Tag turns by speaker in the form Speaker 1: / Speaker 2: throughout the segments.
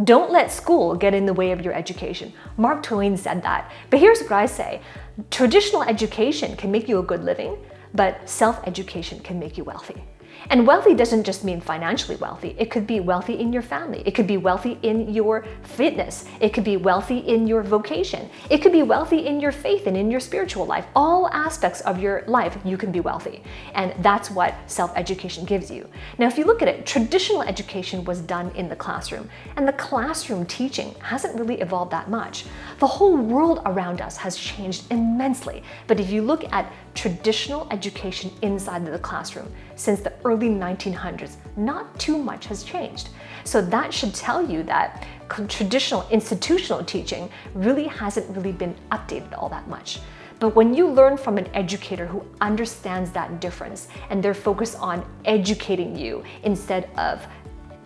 Speaker 1: Don't let school get in the way of your education. Mark Twain said that. But here's what I say. Traditional education can make you a good living, but self-education can make you wealthy. And wealthy doesn't just mean financially wealthy. It could be wealthy in your family. It could be wealthy in your fitness. It could be wealthy in your vocation. It could be wealthy in your faith and in your spiritual life. All aspects of your life, you can be wealthy. And that's what self-education gives you. Now, if you look at it, traditional education was done in the classroom. And the classroom teaching hasn't really evolved that much. The whole world around us has changed immensely. But if you look at traditional education inside of the classroom, since the early 1900s, not too much has changed. So that should tell you that traditional institutional teaching really hasn't really been updated all that much. But when you learn from an educator who understands that difference and they're focused on educating you instead of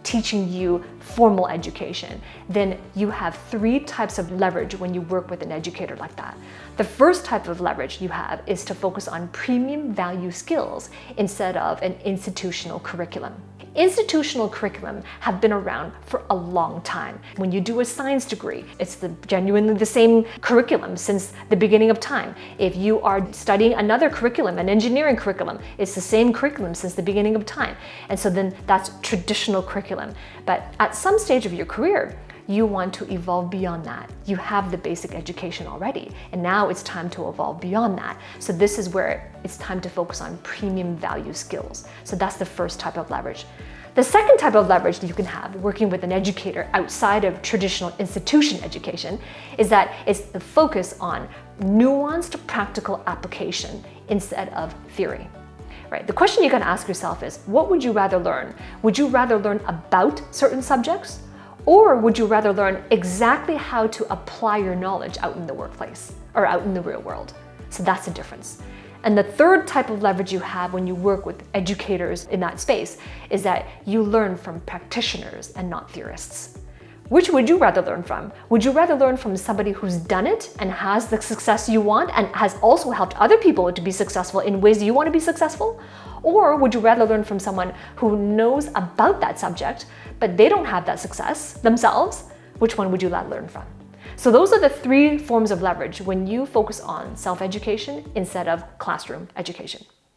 Speaker 1: teaching you formal education, then you have 3 types of leverage when you work with an educator like that. The first type of leverage you have is to focus on premium value skills instead of an institutional curriculum. Institutional curriculum have been around for a long time. When you do a science degree, it's genuinely the same curriculum since the beginning of time. If you are studying another curriculum, an engineering curriculum, it's the same curriculum since the beginning of time. And so then that's traditional curriculum. But at some stage of your career, you want to evolve beyond that. You have the basic education already, and now it's time to evolve beyond that. So this is where it's time to focus on premium value skills. So that's the first type of leverage. The second type of leverage that you can have working with an educator outside of traditional institution education is that it's the focus on nuanced practical application instead of theory. Right? The question you can ask yourself is, what would you rather learn? Would you rather learn about certain subjects? Or would you rather learn exactly how to apply your knowledge out in the workplace or out in the real world? So that's the difference. And the third type of leverage you have when you work with educators in that space is that you learn from practitioners and not theorists. Which would you rather learn from? Would you rather learn from somebody who's done it and has the success you want and has also helped other people to be successful in ways you want to be successful? Or would you rather learn from someone who knows about that subject, but they don't have that success themselves? Which one would you rather learn from? So those are the 3 forms of leverage when you focus on self-education instead of classroom education.